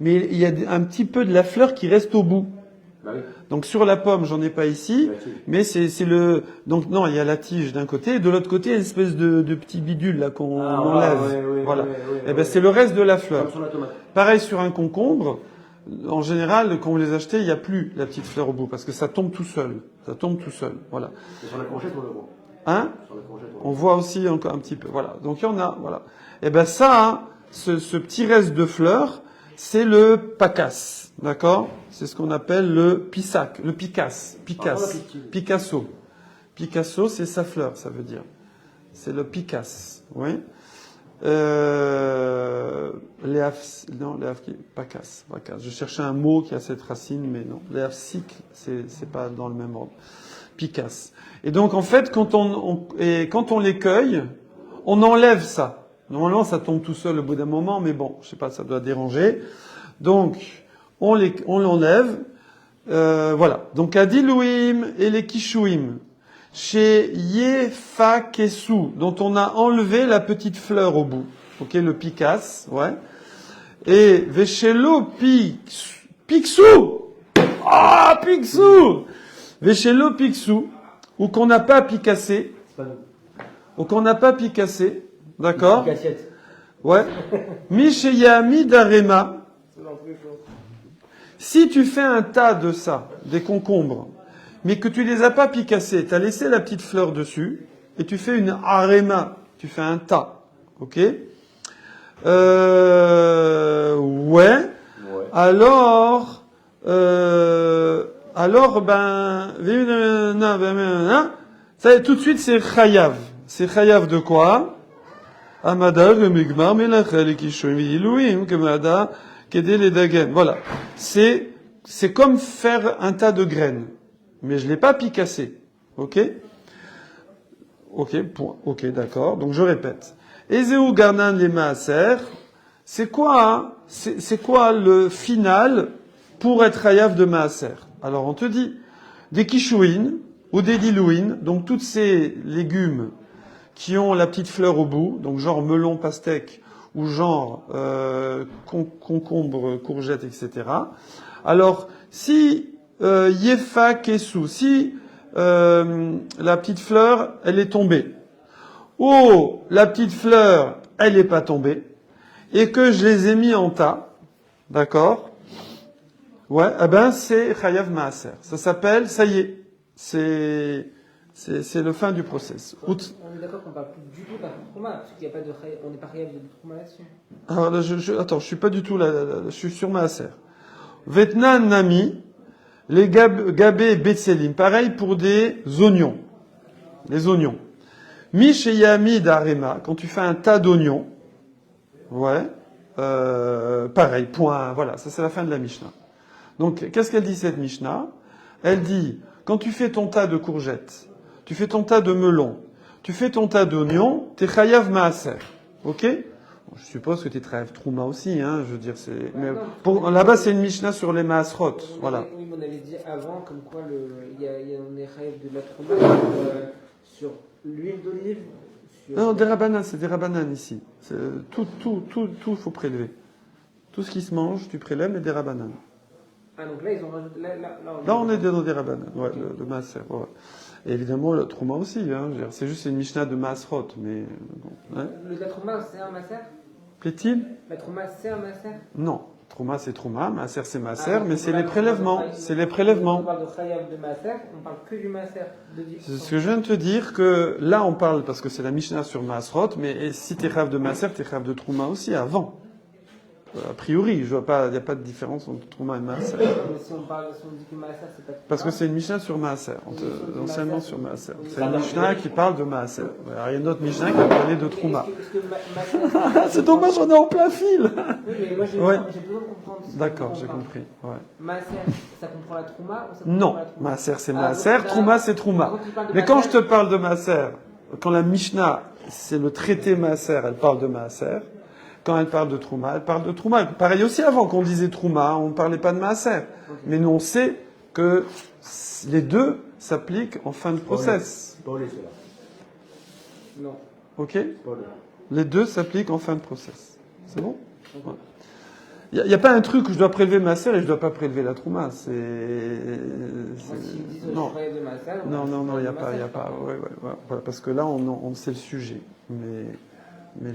mais il y a un petit peu de la fleur qui reste au bout. Bah oui. Donc sur la pomme, j'en ai pas ici, mais donc non, il y a la tige d'un côté, et de l'autre côté, une espèce de petit bidule là qu'on enlève. Voilà. Et ben c'est le reste de la fleur. Comme sur la tomate. Pareil sur un concombre, En général, quand vous les achetez, il n'y a plus la petite fleur au bout, parce que ça tombe tout seul. Ça tombe tout seul, voilà. Et sur la courgette, on le voit. Hein? Sur la courgette, On voit aussi encore un petit peu, voilà. Donc il y en a, voilà. Et ben ça, hein, ce petit reste de fleurs, c'est le pacas, d'accord? C'est ce qu'on appelle le pissac, le picasse, Picasso. Picasso, c'est sa fleur, ça veut dire. C'est le picasse, oui. Pacas. Je cherchais un mot qui a cette racine, mais non. Léafsic, c'est pas dans le même ordre. Picasse. Et donc, en fait, quand on les cueille, on enlève ça. Normalement, ça tombe tout seul au bout d'un moment, mais bon, je sais pas, ça doit déranger. Donc, on l'enlève. Voilà. Donc, Adilouim et les Kishouim. Chez Yefakesu, dont on a enlevé la petite fleur au bout. Ok, le picasse, ouais. Et Veshelo Picsou! Ah, Picsou! Veshelo Picsou, ou qu'on n'a pas picassé. Ou qu'on n'a pas picassé. D'accord? Ouais. Misheyami Darema. Si tu fais un tas de ça, des concombres, mais que tu les as pas picassés, tu as laissé la petite fleur dessus, et tu fais une arema, tu fais un tas. Ok? Ouais. Alors, ça, tout de suite, c'est chayav. C'est chayav de quoi? Amada, le migmar, melachel, kishoim, ilouim, kemada, kedé les dagen. Voilà. C'est comme faire un tas de graines. Mais je l'ai pas picassé. Ok? Ok, point. Ok, d'accord. Donc je répète. Ezeu garnan les maaser. C'est quoi, hein? C'est quoi le final pour être hayav de maaser? Alors on te dit des kishouines ou des dilouines, donc toutes ces légumes qui ont la petite fleur au bout, donc genre melon, pastèque ou genre concombre, courgette, etc. Alors si Yefa Kesu, si la petite fleur, elle est tombée, ou la petite fleur, elle n'est pas tombée, et que je les ai mis en tas, d'accord? Ouais, eh ben c'est Chayav Maaser. Ça s'appelle, ça y est, c'est le fin du process. On est d'accord qu'on parle plus du tout d'un trauma, parce qu'il n'y a pas de on n'est pas Chayav de trauma là-dessus. Alors là, attends, je suis pas du tout là, je suis sur Maaser. Vetnan Nami, les gabé betselim, pareil pour des oignons. Les oignons. Misheyami d'arema, quand tu fais un tas d'oignons, ouais, pareil, point, voilà, ça c'est la fin de la Mishnah. Donc, qu'est-ce qu'elle dit cette Mishnah? Elle dit, quand tu fais ton tas de courgettes, tu fais ton tas de melons, tu fais ton tas d'oignons, t'es chayav maaser. Ok? Bon, je suppose que t'es chayav trouma aussi, hein, je veux dire, c'est, mais là-bas c'est une Mishnah sur les maasrot, voilà. Oui, mais on avait dit avant, comme quoi on est chayav de la trouma sur l'huile d'olive. Non, des rabanan, c'est des rabanan ici. Tout faut prélever. Tout ce qui se mange, tu prélèves, mais des rabanan. Ah, donc là, ils ont rajouté. Là, on est dans des rabanan, ouais, okay. Le maaser, ouais. Et évidemment, le trouma aussi, hein. C'est juste une Mishnah de maasrot, mais bon. Hein. La trouma, c'est un maaser? Plaît-il? La trouma, c'est un maaser? Non. Trouma, c'est trouma, maaser, c'est maaser, mais c'est les prélèvements. C'est les prélèvements. On parle de chayav de maaser, on parle que du maaser. C'est ce que je viens de te dire, que là, on parle, parce que c'est la Mishnah sur maasrot, mais si t'es chayav de maaser, t'es chayav de trouma aussi, avant. A priori, je vois pas, il n'y a pas de différence entre trouma et maaser. Mais si on dit que maaser, c'est pas. Parce que c'est une Mishnah sur maaser, enseignement sur maaser. C'est une Mishnah qui parle de maaser. Alors, il y a une autre Mishnah qui va parler de trouma. C'est dommage, on est en plein fil. Oui, mais moi j'ai besoin de comprendre. D'accord, j'ai compris. Ouais. Maaser, ça comprend la trouma ou ça comprend non, la trouma? maaser c'est maaser, trouma c'est trouma. Mais quand je te parle de maaser, quand la Mishnah, c'est le traité maaser, elle parle de maaser. Quand elle parle de trouma, elle parle de trouma. Pareil aussi avant qu'on disait trouma, on ne parlait pas de maaser. Okay. Mais nous on sait que les deux s'appliquent en fin de process. Non. Ok? Les deux s'appliquent en fin de process. C'est bon? Il n'y a pas un truc où je dois prélever maaser et je ne dois pas prélever la trouma. Non, il n'y a pas. Ouais, voilà, parce que là, on sait le sujet. Mais Mais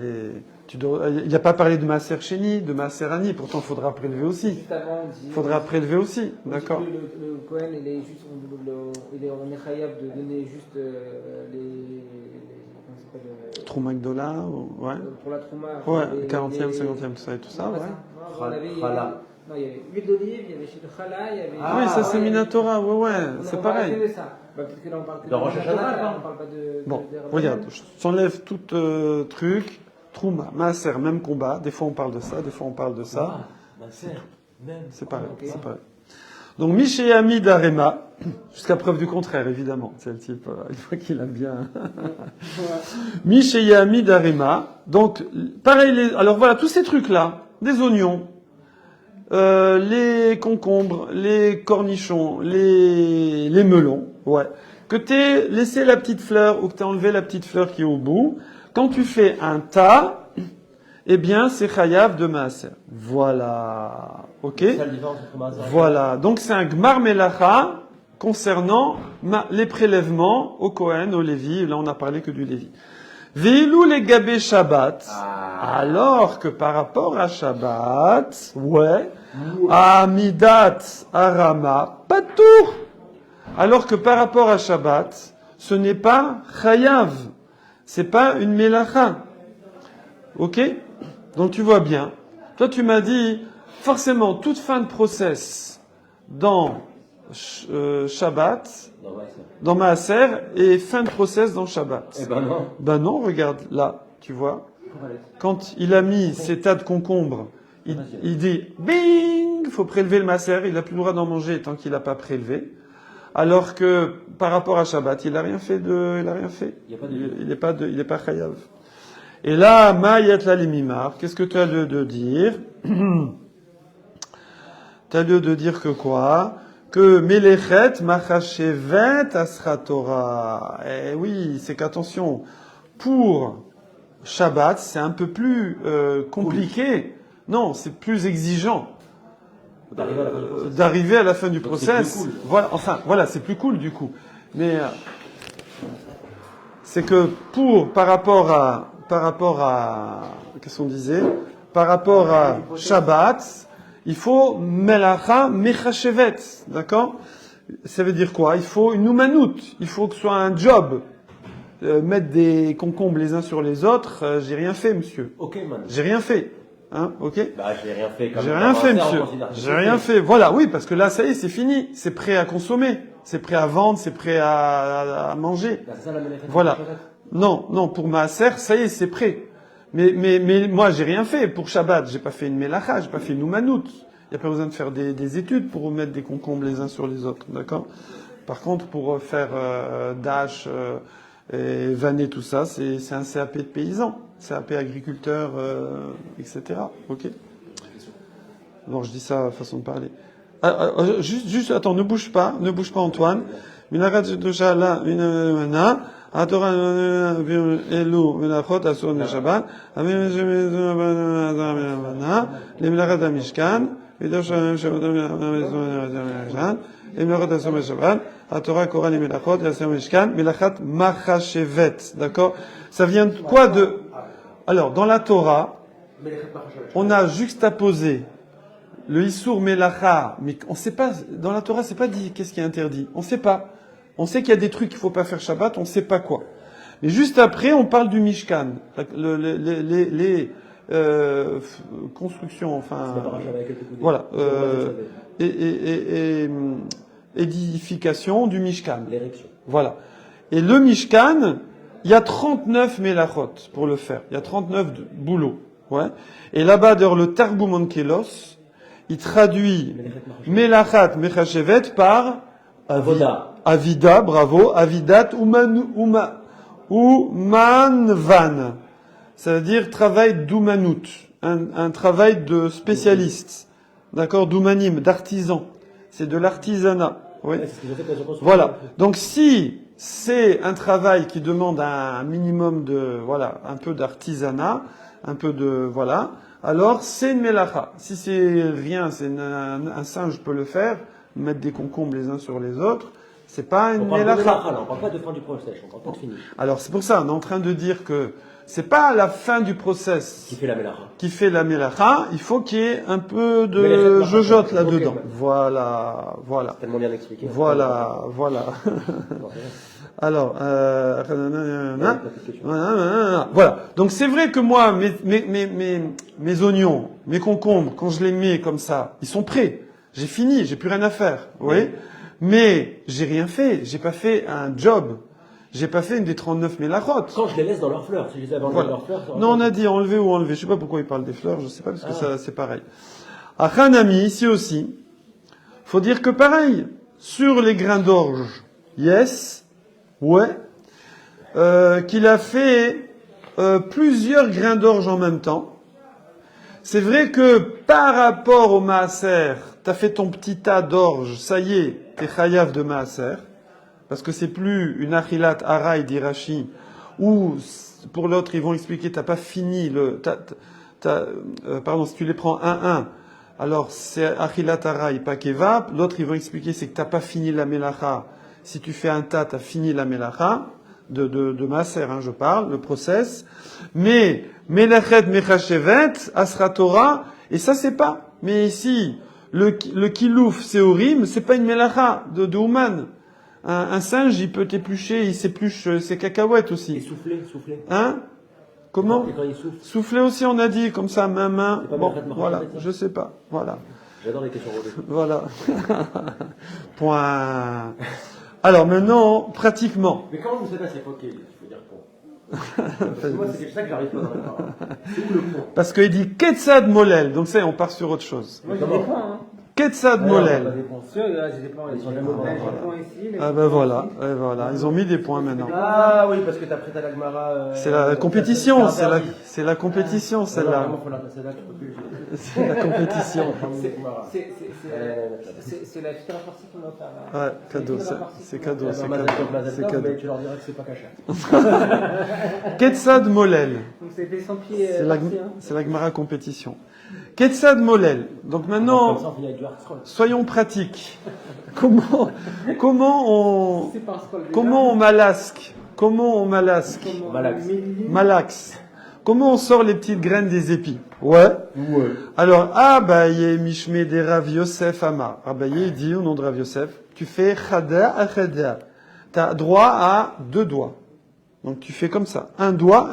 il n'y a pas parlé de Maaser Sheni, de Maaser Ani, pourtant il faudra prélever aussi. Juste avant, on dit. Il faudra prélever aussi, on dit d'accord. que le Cohen, il est juste, on est chayav de donner juste les comment ça s'appelle, Trouma Gdola, ouais. pour la Trouma. Ouais, 40e, 50e, tout ça et tout ça, ouais. Chala. Non, il y avait huile d'olive, il y avait chez le chala, il y avait. Ah oui, ça c'est Minatora, ouais, c'est pareil. On ça. Bah, peut-être que là on parle que De Rosh Hashanah, on parle pas de. Bon, de regarde, je t'enlève tout truc, Trouma, Maaser, même combat, des fois on parle de ça, des fois on parle de ça. Ma sœur, même. C'est pareil, Ok. c'est pareil. Donc Mishéami d'Arema, jusqu'à preuve du contraire, évidemment. C'est le type, une fois qu'il aime bien. Mishéami d'Arema. Donc, pareil, alors voilà, tous ces trucs-là, des oignons, les concombres, les cornichons, les melons, ouais. Que t'aies laissé la petite fleur ou que t'aies enlevé la petite fleur qui est au bout, quand tu fais un tas, eh bien, c'est chayav de maaser. Voilà. Ok? C'est la différence entre Maaser. Voilà. Donc, c'est un gmar melacha concernant les prélèvements au Kohen, au Lévi. Là, on n'a parlé que du Lévi. Veilou les gabé Shabbat. Alors que par rapport à Shabbat, ouais, à Midat, à Rama, pas tout. Alors que par rapport à Shabbat, ce n'est pas chayav. C'est pas une melacha. Ok? Donc tu vois bien. Toi, tu m'as dit, forcément, toute fin de process dans Shabbat, dans Maaser, et fin de process dans Shabbat. Eh ben non. Ben non, regarde, là, tu vois. Quand il a mis ses tas de concombres, il dit, bing, faut prélever le Maaser, il n'a plus le droit d'en manger tant qu'il n'a pas prélevé. Alors que, par rapport à Shabbat, il n'a rien fait il a rien fait. Il n'est pas chayav. Et là, Ma'ayat la limimar, qu'est-ce que tu as lieu de dire? Tu as lieu de dire que quoi? Que Melechet Machashevet Asra Torah. Eh oui, c'est qu'attention, pour Shabbat, c'est un peu plus compliqué. Non, c'est plus exigeant. D'arriver à la fin du process. C'est plus cool. Voilà, enfin, voilà, c'est plus cool du coup. Mais c'est que par rapport à, qu'est-ce qu'on disait? Par rapport à Shabbat, il faut melacha mechashevet, d'accord? Ça veut dire quoi? Il faut une noumanout. Il faut que ce soit un job. Mettre des concombres les uns sur les autres, j'ai rien fait, monsieur. Ok, man. J'ai rien fait. Hein, ok? Bah, j'ai rien fait. J'ai rien fait, monsieur. J'ai rien fait. Voilà, oui, parce que là, ça y est, c'est fini. C'est prêt à consommer. C'est prêt à vendre, c'est prêt à manger. Bah, c'est ça la Melechet. Voilà. Non, pour Maaser, ça y est, c'est prêt. Mais moi, j'ai rien fait. Pour Shabbat, j'ai pas fait une melacha, j'ai pas fait une noumanout. Il n'y a pas besoin de faire des études pour mettre des concombres les uns sur les autres, d'accord? Par contre, pour faire dash et vanner tout ça, c'est un CAP de paysan, CAP agriculteur, etc. Ok? Non, je dis ça façon de parler. Juste, attends, ne bouge pas, Antoine. Minarat de Shala, Minana. Atora Elu Melachot Asur Neshabat, Amim Shemezuna les Melachot Amishkan, Vidor Shalem Shematom Melachot les Melachot Asur Neshabat, Atora Koran les Melachot Asur Mishkan, Melachat Machashevet, d'accord? Ça vient de quoi de? Alors, dans la Torah, on a juxtaposé le Issour Melacha, mais on sait pas, dans la Torah, c'est pas dit qu'est-ce qui est interdit. On sait pas. On sait qu'il y a des trucs qu'il faut pas faire Shabbat, on sait pas quoi. Mais juste après, on parle du Mishkan. Les constructions, enfin, voilà, édification du Mishkan. L'érection. Voilà. Et le Mishkan, il y a 39 Melachot pour le faire. Il y a 39 boulots. Ouais. Et là-bas, d'ailleurs, le Targum Onkelos, il traduit Melachat Mechashevet par Avida, bravo, Avidat Umanvan. Ça veut dire travail d'Umanout, un travail de spécialiste. D'accord, d'Umanim, d'artisan. C'est de l'artisanat. Oui. Voilà. Donc si c'est un travail qui demande un minimum de, voilà, un peu d'artisanat, un peu de, voilà, alors c'est une melacha. Si c'est rien, c'est un singe peut le faire, mettre des concombres les uns sur les autres, C'est pas On une parle de mélacha. mélacha, là, on parle pas de fin du process, on parle pas de fini. Alors c'est pour ça, on est en train de dire que c'est pas la fin du process Qui fait la mélacha. qui fait la mélacha, il faut qu'il y ait un peu Mais de les jojote fêtes, là-dedans. ok. Voilà. C'est tellement bien expliqué. Voilà. Non, c'est vrai. Alors, Ouais, petite question. voilà. Donc c'est vrai que moi, mes oignons, mes concombres, quand je les mets comme ça, ils sont prêts. J'ai fini, j'ai plus rien à faire. Vous voyez? Mais j'ai rien fait. J'ai pas fait un job. J'ai pas fait une des 39 mélachot. Quand je les laisse dans leurs fleurs, si je les avais enlevées Voilà. dans leurs fleurs, ça aurait Non, on pas- a dit enlever ou enlever. Je sais pas pourquoi il parle des fleurs, je sais pas, parce que ça, c'est pareil. À Hanami, ici aussi, faut dire que pareil, sur les grains d'orge, yes, ouais, qu'il a fait plusieurs grains d'orge en même temps. C'est vrai que par rapport au maaser, t'as fait ton petit tas d'orge, ça y est, t'es chayav de maaser. Parce que c'est plus une achilat araï d'Irachi, ou pour l'autre, ils vont expliquer, t'as pas fini pardon, si tu les prends 1-1, alors c'est achilat araï, pas keva. L'autre, ils vont expliquer, c'est que t'as pas fini la melacha. Si tu fais un tas, t'as fini la melacha, de maaser, hein, je parle, le process. Mais, melachet mechashevet, asra Torah, et ça c'est pas. Mais ici, le kilouf, c'est orim, c'est pas une melacha de Ouman. Un singe, il peut t'éplucher, il s'épluche ses cacahuètes Et aussi. souffler. Hein? Comment? Et quand il souffle. Souffler aussi, on a dit, comme ça, main. C'est pas Bon, bien fait de voilà, marcher, ça. je sais pas. Voilà. J'adore les questions relevées. Voilà. Point. Alors maintenant, pratiquement. Mais comment vous savez pas c'est quoi qu'il faut dire pont? Parce que moi, c'est ça que j'arrive pas dans la parole. C'est où le pont? Parce qu'il dit Ketzad Molel. Donc ça, on part sur autre chose. Moi, j'ai des points, hein. Ketzad Molel. Sûr, j'ai des points. Ils sont jamais J'ai des bons. points ici. les Ah ben points voilà, ici. voilà. Ils ont mis des points maintenant. Ah oui, parce que t'as prêté à l'Agmara. C'est la compétition, c'est la compétition, celle-là. Vraiment, faut la passer là, tu peux plus. C'est la compétition. C'est la future partie qu'on va faire. Ouais, cadeau, c'est cadeau, c'est cadeau, c'est cadeau. Mais tu leur diras que c'est pas caché. Ketzad Molel. Donc c'est fait 100 pieds. C'est la Gemara compétition. Ketzad Molel. Donc Comme maintenant, ça, on finit avec du hard scroll. soyons pratiques. Comment C'est par scroll. on malasque? Comment on malasque? Malax. Comment on sort les petites graines des épis? Ouais. Alors, Abaye Mishme des Rav Yosef Amar. Abaye dit au nom de Rav Yosef, tu fais Chada à Chada. Tu as droit à 2 doigts. Donc tu fais comme ça. Un doigt.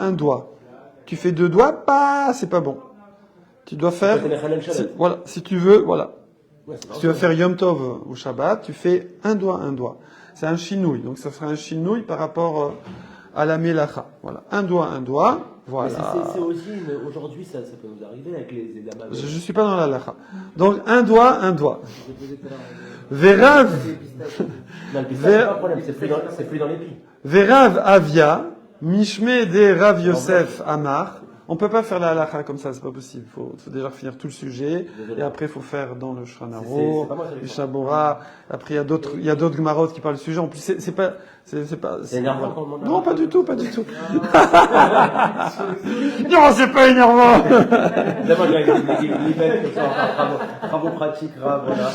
Tu fais 2 doigts, c'est pas bon. Tu dois faire. Voilà, si tu veux, voilà. Si tu veux faire Yom Tov ou Shabbat, tu fais un doigt. C'est un chinouille. Donc ça sera un chinouille par rapport à la melacha. Voilà. Un doigt. Voilà. C'est aussi aujourd'hui, ça peut nous arriver avec les damas. Je suis pas dans la lacha. Donc un doigt. Verav. Non, le pistache, c'est pas un problème, c'est plus dans l'épi. Verav Avia. Mishme de Rav Yosef Amar. On peut pas faire la halacha comme ça, c'est pas possible. Faut déjà finir tout le sujet, et après il faut faire dans le Shranaro, C'est pas moi, c'est le Shabora. Après il y a d'autres gemarotes qui parlent du sujet. En plus c'est pas. C'est énervant quand on demande. Non, pas du tout. Non, c'est pas énervant. D'abord, j'ai les bêtes comme ça, travaux pratiques, voilà.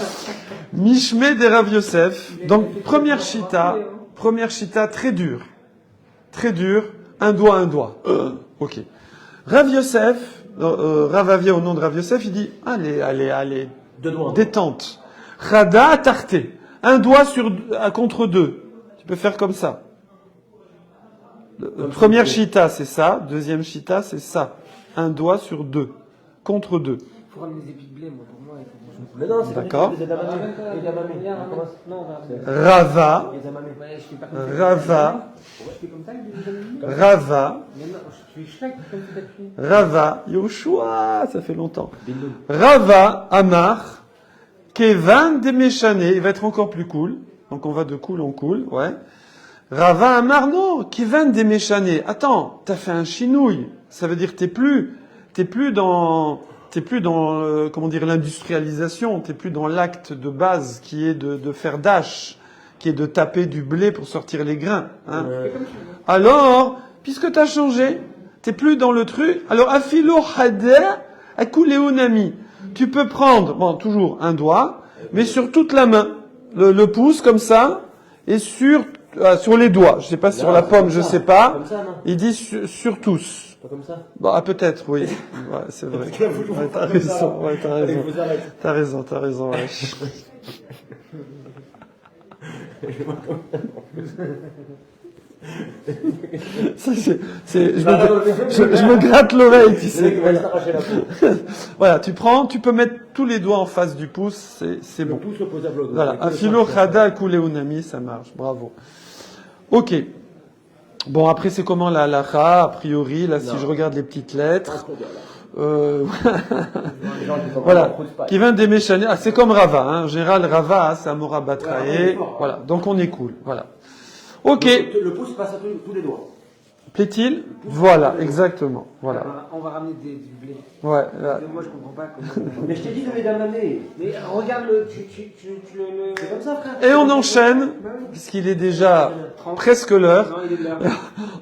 Mishme de Rav Yosef. Donc première shita très dure, un doigt. Ok. Rav Yosef, Rav Avia au nom de Rav Yosef, il dit allez, 2 doigts. détente. Chada tarté, un doigt contre 2. Tu peux faire comme ça. Première shita, c'est ça. Deuxième shita, c'est ça. Un doigt sur 2. Contre 2. Il faut ramener des épis de blé, moi, pour moi. Mais non, c'est D'accord. des edamame. Non, Rava. je fais pas comme ça. Rava. Je fais comme ça avec des amis. Rava. Mais non, je fais schleck comme ça depuis. Rava. Yoshua, ça fait longtemps. Rava Amar. Kevan de Meshane. Il va être encore plus cool. Donc on va de cool en cool, ouais. Rava Amar, non. Kevan de Meshane. Attends, t'as fait un chinouille. Ça veut dire t'es plus dans comment dire, l'industrialisation, t'es plus dans l'acte de base qui est de faire dash, qui est de taper du blé pour sortir les grains, hein. Alors, puisque t'as changé, t'es plus dans le truc, alors afilo hada akuleonami. Tu peux prendre, toujours un doigt, mais sur toute la main, le pouce comme ça, et sur les doigts. Je sais pas sur la pomme, je sais pas. Comme ça, non? Il dit sur tous. Pas comme ça? Bah, peut-être, oui. Ouais, c'est vrai. Ouais, t'as raison, ouais, t'as raison. Je vous arrête. T'as raison, ouais. Ça, je me gratte l'oreille, tu sais. Voilà, tu peux mettre tous les doigts en face du pouce, c'est bon. Le pouce opposable au doigt. Voilà, afilo khada kuleunami, ça marche, bravo. Ok. Bon, après, c'est comment la halakha, a priori, là, si je regarde les petites lettres. Voilà. Qui vient des méchanés. Ah, c'est comme Rava, hein. En général, Rava, c'est Amora Batrae. Voilà. Donc, on est cool. Voilà. Ok. Le pouce passe à tous les doigts. Plaît-il? Voilà, exactement. Voilà. On va ramener du blé. Ouais. Là. Moi, je comprends pas comment. Mais je t'ai dit de l'amener. Mais regarde tu le. C'est comme ça, frère. Et on enchaîne, puisqu'il est déjà presque l'heure. Non, il est de là.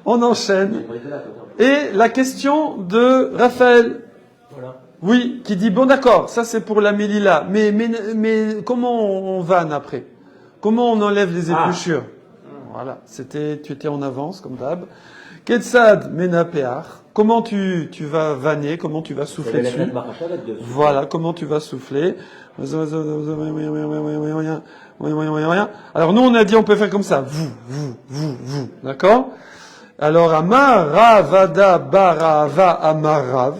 On enchaîne. On était là, toi. Et la question de Raphaël. Voilà. Oui, qui dit, bon d'accord, ça c'est pour la Mélila, mais comment on vanne après? Comment on enlève les épluchures? Voilà, tu étais en avance, comme d'hab. Ketsad Menapear, comment tu vas vanner, comment tu vas souffler dessus? Voilà, comment tu vas souffler. Alors nous on a dit on peut faire comme ça, vous, d'accord? Alors Amar, Vada, Barava, Amarav.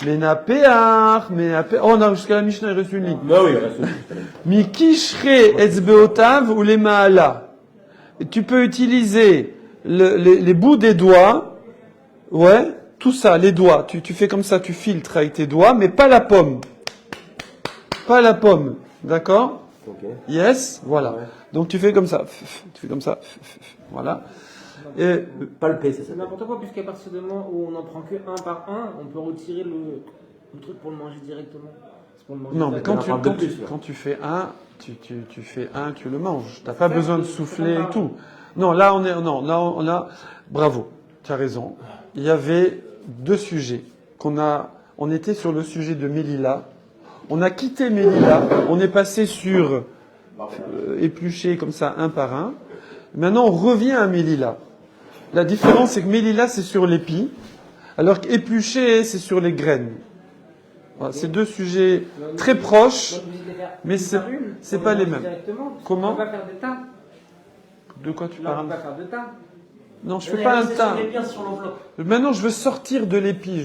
Menapear, oh non, jusqu'à la Mishnah, il reste une ligne. Bah oui, il reste une ligne. Mikishre etzbeotav ou les maala. Tu peux utiliser les bouts des doigts, ouais, tout ça, les doigts. Tu fais comme ça, tu filtres avec tes doigts, mais pas la pomme. Pas la pomme, d'accord? Ok. Yes, voilà. Ouais. Donc tu fais comme ça, voilà. Et Palper, ça C'est n'importe quoi, puisqu'à partir du moment où on n'en prend que un par un, on peut retirer le truc pour le manger directement. C'est pour le manger non, mais directement. quand tu fais un, tu fais un, tu le manges. T'as pas besoin de souffler et tout. Non, là on a, bravo, tu as raison. Il y avait deux sujets on était sur le sujet de Mélila. On a quitté Mélila, on est passé sur éplucher comme ça un par un. Maintenant on revient à Mélila. La différence c'est que Mélila c'est sur l'épi, alors qu'éplucher c'est sur les graines. Voilà, c'est deux sujets très proches, mais c'est pas les mêmes. Comment? On va faire des tas. De quoi tu Là, parles? on va faire des tas. Non, je fais pas un tas. sur l'enveloppe. Maintenant, je veux sortir de l'épi.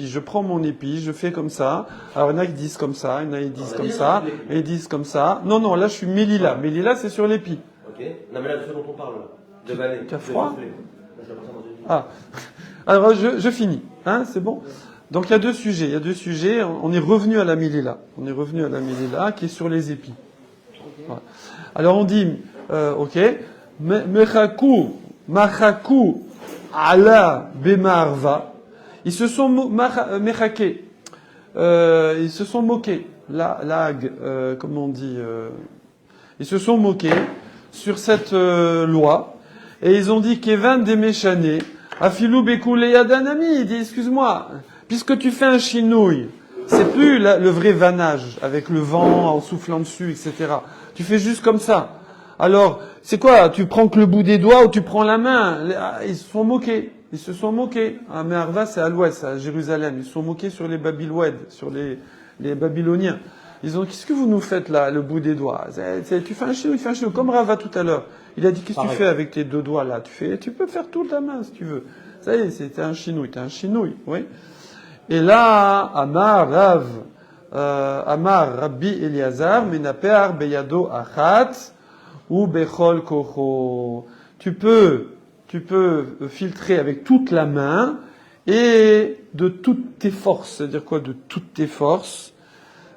Je prends mon épi, je fais comme ça. Alors, il y en a qui disent comme ça, il y en a qui disent comme ça, et ils disent comme ça. Non, là, je suis Mélila. Mélila, c'est sur l'épi. Ok. Non, mais là, de ce dont on parle, là. De valer. Tu as froid? Là, je vais passer dans une- Ah. Alors, je finis. Hein, c'est bon? Donc, il y a deux sujets. On est revenu à la Mélila. Qui est sur les épis. Voilà. Alors, on dit, ok. Machaku ala bemarva. Ils se sont mechaké. Ils se sont moqués. Comment on dit, ils se sont moqués sur cette loi. Et ils ont dit Kevan des méchanés. Afilou bekoule yadanami. Il dit, excuse-moi, puisque tu fais un chinouille, c'est plus le vrai vannage, avec le vent en soufflant dessus, etc. Tu fais juste comme ça. Alors, c'est quoi? Tu prends que le bout des doigts ou tu prends la main? Ils se sont moqués. Ah, mais Arva, c'est à l'ouest, à Jérusalem. Ils se sont moqués sur les Babyloïdes, sur les Babyloniens. Ils ont dit, qu'est-ce que vous nous faites là, le bout des doigts? Tu fais un chinouille, comme Rava tout à l'heure. Il a dit, qu'est-ce que tu fais avec tes deux doigts là? Tu peux faire toute la main si tu veux. Ça y est, t'es un chinouille, oui. Et là, Amar Rabbi Eliazar, Menapear Beyado Achat, ou Bechol Kocho. Tu peux filtrer avec toute la main et de toutes tes forces. C'est-à-dire quoi? De toutes tes forces.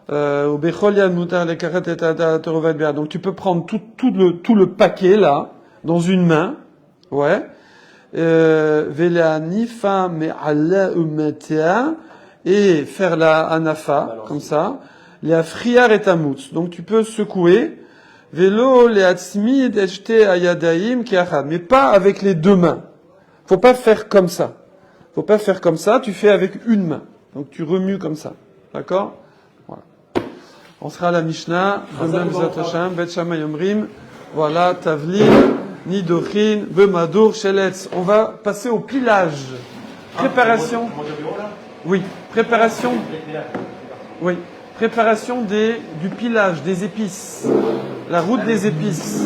Donc tu peux prendre tout le paquet là, dans une main. Ouais. Et faire la anafa, comme ça. Les friar et tamutz. Donc tu peux secouer. Vélo, les atzmid, ejte ayadaim, kiachad. Mais pas avec les deux mains. Faut pas faire comme ça. Tu fais avec une main. Donc tu remues comme ça. D'accord? Voilà. On sera à la Mishnah. Bet Shammai Omrim. Voilà, Tavlin, Nidochin, Bemadour, Sheletz. On va passer au pilage. Préparation. Oui, préparation. Oui, préparation du pilage, des épices. La route des épices.